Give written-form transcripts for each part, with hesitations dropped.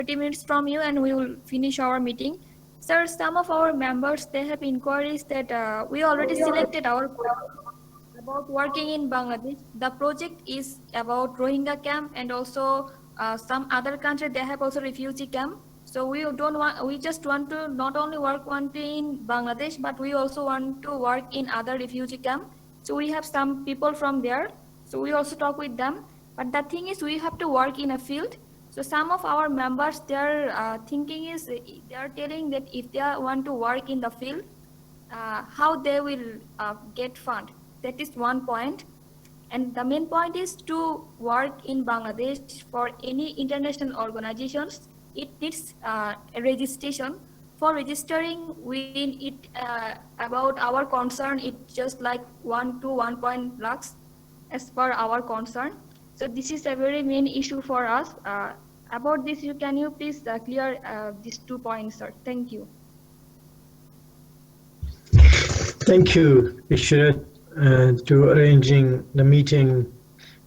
30 minutes from you and we will finish our meeting. Sir, some of our members, they have inquiries that we already selected our about working in Bangladesh. The project is about Rohingya camp and also some other country, they have also refugee camp. So we just want to not only work in Bangladesh, but we also want to work in other refugee camp. So we have some people from there. So we also talk with them. But the thing is, we have to work in a field. So some of our members, their thinking is, they are telling that if they want to work in the field, how they will get fund. That is one point. And the main point is to work in Bangladesh for any international organizations. It needs a registration. For registering, we need about our concern, it's just like 1 to 1 point lakhs as per our concern. So this is a very main issue for us. About this, can you please clear these 2 points, sir? Thank you. Thank you, Ishrat, to arranging the meeting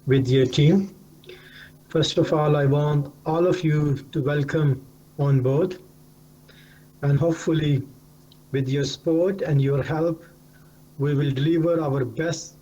with your team. First of all, I want all of you to welcome on board, and hopefully with your support and your help, we will deliver our best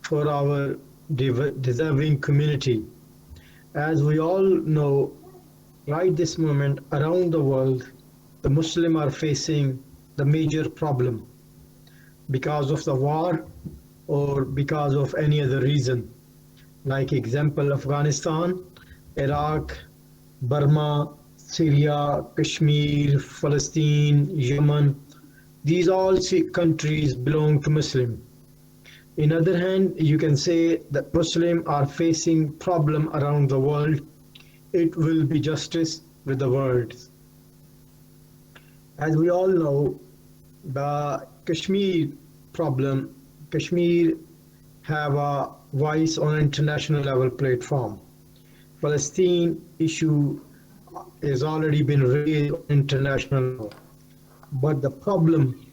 for our deserving community. As we all know, right this moment around the world, the Muslims are facing the major problem because of the war or because of any other reason. Like example, Afghanistan, Iraq, Burma, Syria, Kashmir, Palestine, Yemen. These all countries belong to Muslim. In other hand, you can say that Muslims are facing problem around the world. It will be justice with the words. As we all know, the Kashmir problem, Kashmir have a voice on international level platform. Palestine issue has already been raised on international level. But the problem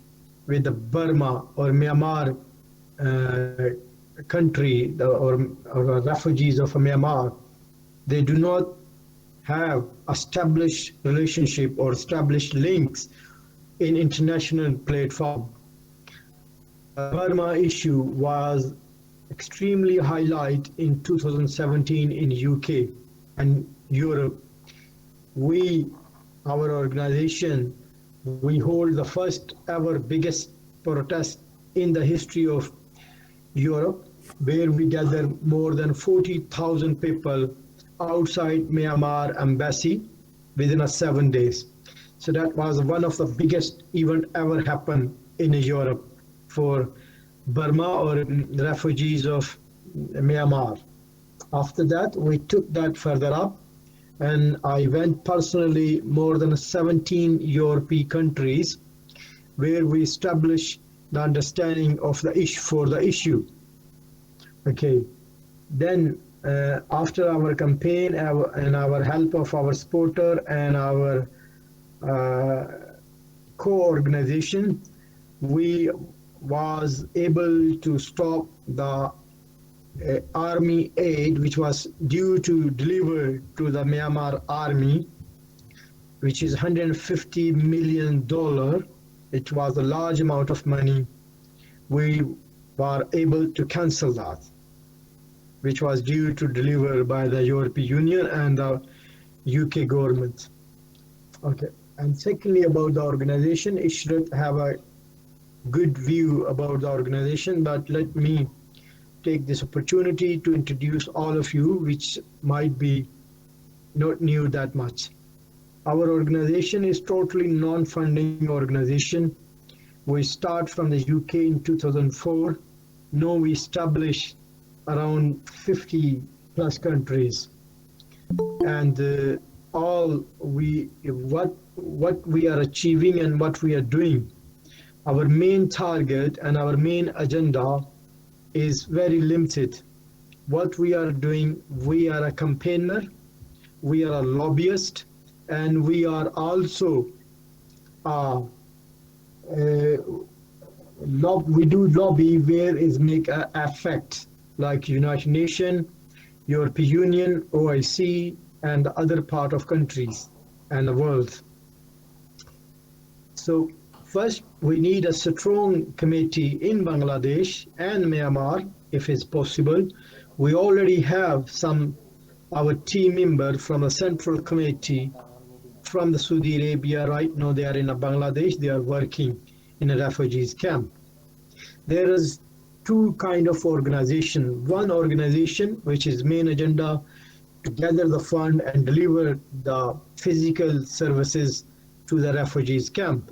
with the Burma or Myanmar country or refugees of Myanmar, they do not have established relationship or established links in international platform. The Burma issue was extremely highlighted in 2017 in UK and Europe. Our organization, we hold the first ever biggest protest in the history of Europe, where we gather more than 40,000 people outside Myanmar embassy within 7 days. So that was one of the biggest event ever happened in Europe for Burma or refugees of Myanmar. After that, we took that further up, and I went personally more than 17 European countries where we established the understanding of the issue for the issue. Okay, then after our campaign and our help of our supporter and our co-organization, we was able to stop the army aid which was due to deliver to the Myanmar army, which is $150 million. It was a large amount of money. We were able to cancel that, which was due to deliver by the European Union and the UK government. Okay, and secondly about the organization, it should have a good view about the organization, but let me take this opportunity to introduce all of you, which might be not new that much. Our organization is totally non-funding organization. We start from the UK in 2004. Now we established around 50 plus countries, and what we are achieving and what we are doing. Our main target and our main agenda is very limited. What we are doing, we are a campaigner, we are a lobbyist, and we are also we do lobby where is make an effect, like United Nations, European Union, OIC, and other part of countries. and the world. So first, we need a strong committee in Bangladesh and Myanmar, if it's possible. We already have our team member from a central committee from the Saudi Arabia. Right now, they are in Bangladesh. They are working in a refugees camp. There is two kind of organization. One organization, which is main agenda to gather the fund and deliver the physical services to the refugees camp.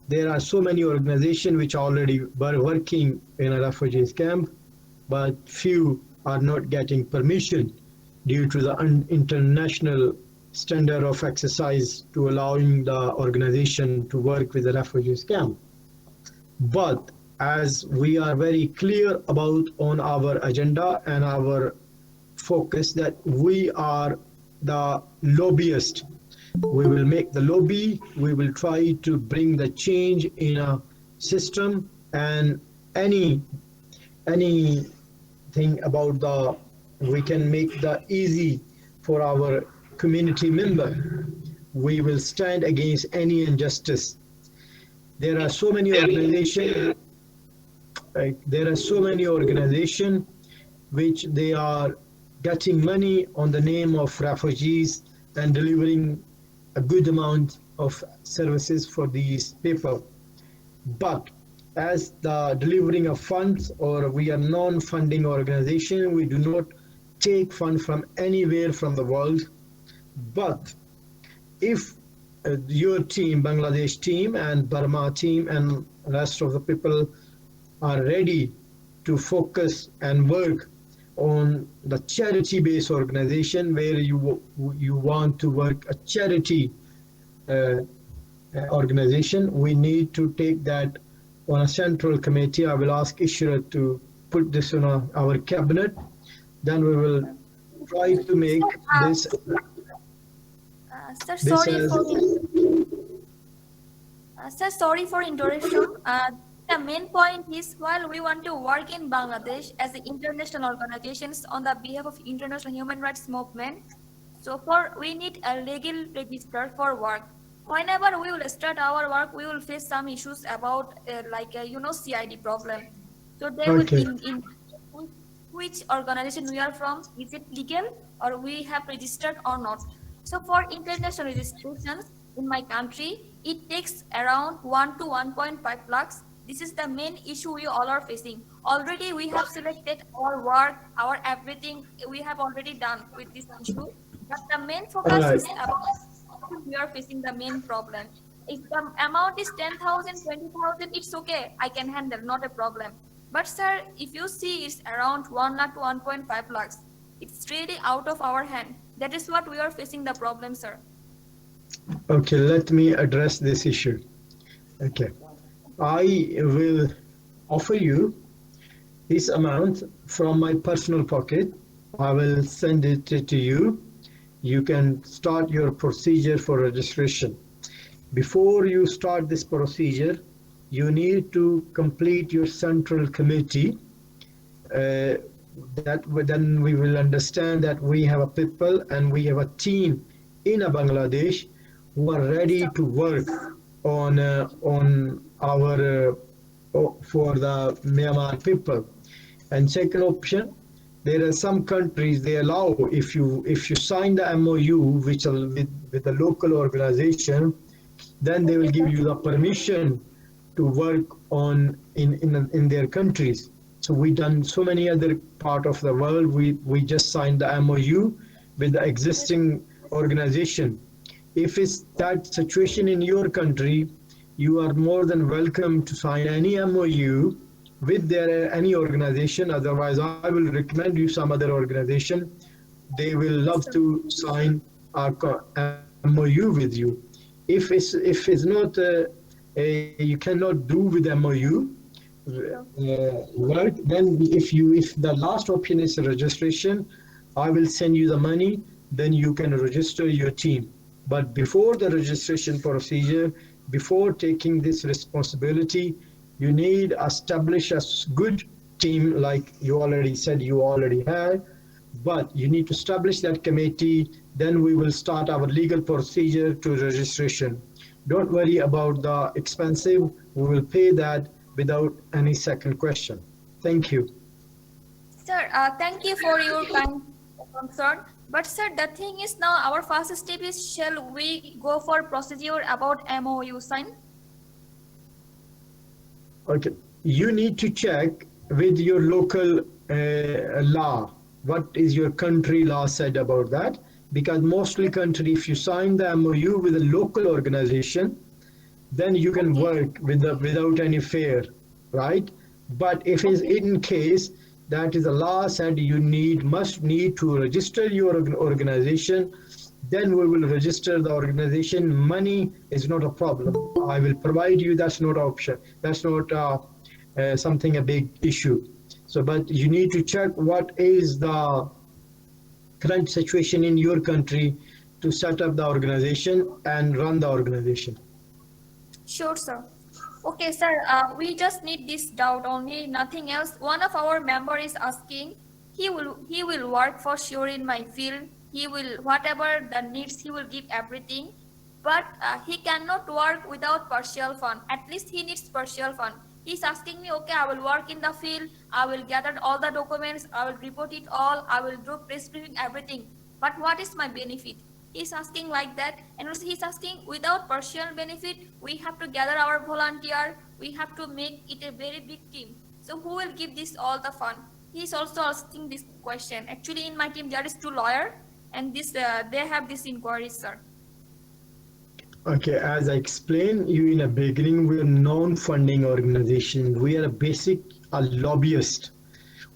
There are so many organizations which already were working in a refugees camp, but few are not getting permission due to the international standard of exercise to allowing the organization to work with the refugees camp. But as we are very clear about on our agenda and our focus that we are the lobbyist, we will make the lobby, we will try to bring the change in a system, and anything about we can make the easy for our community member. We will stand against any injustice. There are so many organizations, which they are getting money on the name of refugees and delivering a good amount of services for these people. But as the delivering of funds, or we are non-funding organization, we do not take fund from anywhere from the world. But if your team, Bangladesh team and Burma team and rest of the people are ready to focus and work on the charity-based organization where you want to work a charity organization, we need to take that on a central committee. I will ask Ishrat to put this on our cabinet. Then we will try to make this. Sir, sorry for interruption. The main point is, while we want to work in Bangladesh as the international organizations on the behalf of international human rights movement, so we need a legal register for work. Whenever we will start our work, we will face some issues about CID problem. So they will in which organization we are from, is it legal or we have registered or not. So for international registrations in my country, it takes around 1 to 1.5 lakhs. This is the main issue we all are facing. Already we have selected our work, our everything we have already done with this issue. But the main focus is about we are facing the main problem. If the amount is 10,000, 20,000, it's okay. I can handle, not a problem. But sir, if you see it's around 1 lakh to 1.5 lakhs, it's really out of our hand. That is what we are facing the problem, sir. Okay, let me address this issue. Okay. I will offer you this amount from my personal pocket. I will send it to you. You can start your procedure for registration. Before you start this procedure, you need to complete your central committee. Then we will understand that we have a people and we have a team in Bangladesh who are ready to work on our for the Myanmar people. And second option, there are some countries they allow if you sign the MOU with the local organization, then they will give you the permission to work on in their countries. So we done so many other part of the world. We just signed the MOU with the existing organization. If it's that situation in your country, you are more than welcome to sign any MOU with any organization. Otherwise, I will recommend you some other organization. They will love to sign our MOU with you. If it's not you cannot do with MOU work, then if the last option is registration, I will send you the money. Then you can register your team. But before the registration procedure, before taking this responsibility, you need to establish a good team, like you already said you already had. but you need to establish that committee. Then we will start our legal procedure to registration. Don't worry about the expensive. We will pay that without any second question. Thank you. Sir, thank you for your kind concern. But sir, the thing is now our first step is, shall we go for procedure about MOU sign? Okay, you need to check with your local law. What is your country law said about that? Because mostly country, if you sign the MOU with a local organization, then you can work with without any fear, right? But if it's in case that is a law said you must need to register your organization, then we will register the organization. Money is not a problem. I will provide you. That's not option. That's not something a big issue. So, but you need to check what is the current situation in your country to set up the organization and run the organization. Sure, sir. Okay, sir, we just need this doubt only, nothing else. One of our member is asking, he will work for sure in my field. He will, whatever the needs, he will give everything. But he cannot work without partial fund. At least he needs partial fund. He's asking me, okay, I will work in the field. I will gather all the documents. I will report it all. I will do press briefing, everything. But what is my benefit? He's asking like that, and also he's asking without partial benefit, we have to gather our volunteer, we have to make it a very big team. So who will give this all the fund? He's also asking this question. Actually, in my team there is 2 lawyers, and this they have this inquiry, sir. Okay, as I explained you in the beginning, we are non-funding organization. We are a lobbyist.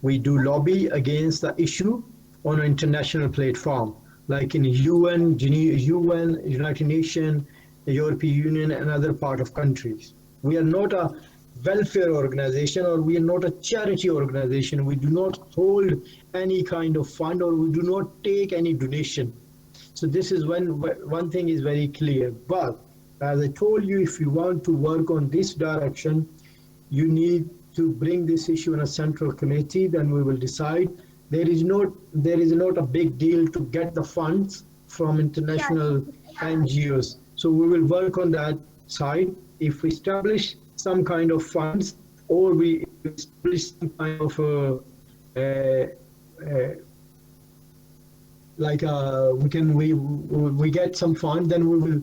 We do lobby against the issue on an international platform, like in UN, United Nations, the European Union, and other part of countries. We are not a welfare organization, or we are not a charity organization. We do not hold any kind of fund, or we do not take any donation. So this is one thing is very clear. But as I told you, if you want to work on this direction, you need to bring this issue in a central committee. Then we will decide. There is not a big deal to get the funds from international NGOs. So we will work on that side. If we establish some kind of funds, or we establish some kind of we get some fund, then we will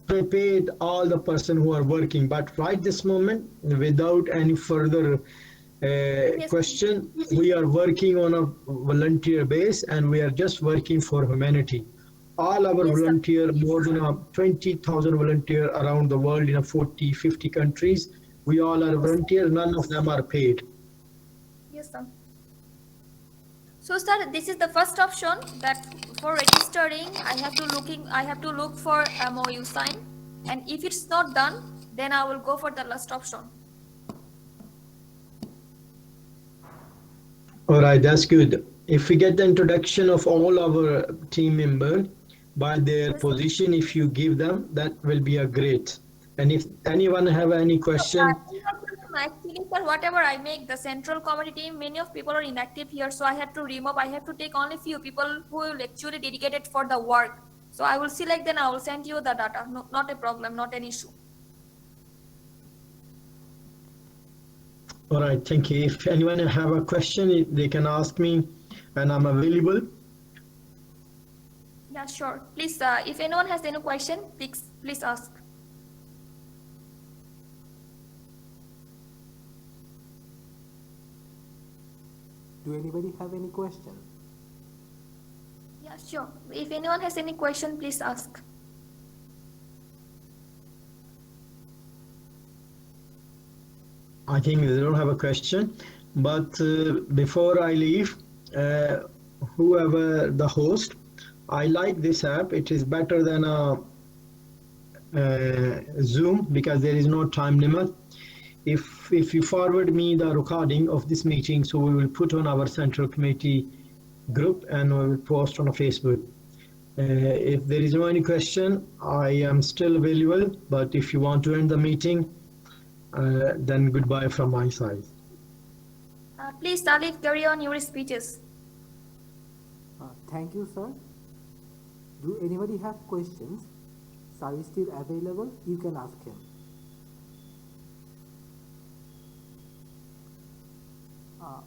prepare all the person who are working. But right this moment, without any further question, we are working on a volunteer base, and we are just working for humanity. All our volunteer, more than 20,000 volunteer around the world in 40, 50 countries. We all are volunteers. None of them are paid. Yes, sir. So, sir, this is the first option, that for registering, I have to look for MOU sign, and if it's not done, then I will go for the last option. All right, that's good. If we get the introduction of all our team members by their position, if you give them, that will be a great. And if anyone have any question. Actually, sir, whatever I make the central committee team, many of people are inactive here, so I have to remove. I have to take only few people who will actually dedicated for the work. So I will select, then I will send you the data. No, not a problem, not an issue. All right, thank you. If anyone have a question, they can ask me, and I'm available. Yeah, sure. Please, if anyone has any question, please ask. Do anybody have any question? Yeah, sure. If anyone has any question, please ask. I think they don't have a question, but before I leave, whoever the host, I like this app. It is better than a Zoom, because there is no time limit. If you forward me the recording of this meeting, so we will put on our central committee group, and we will post on a Facebook. If there is no any question, I am still available, but if you want to end the meeting, then goodbye from my side. Please, Salif, carry on your speeches. Thank you, sir. Do anybody have questions? Sir is still available. You can ask him.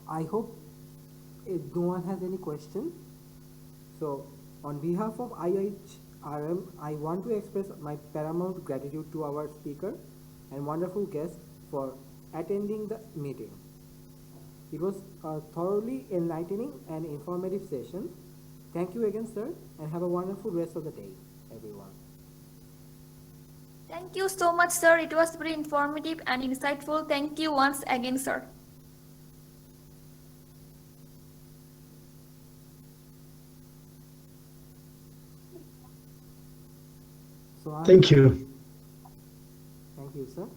I hope no one has any question. So, on behalf of IHRM, I want to express my paramount gratitude to our speaker and wonderful guest for attending the meeting. It was a thoroughly enlightening and informative session. Thank you again, sir, and have a wonderful rest of the day, everyone. Thank you so much, sir. It was very informative and insightful. Thank you once again, sir. So Thank you. Thank you, sir.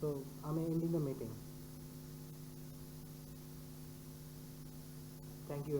So I'm ending the meeting. Thank you.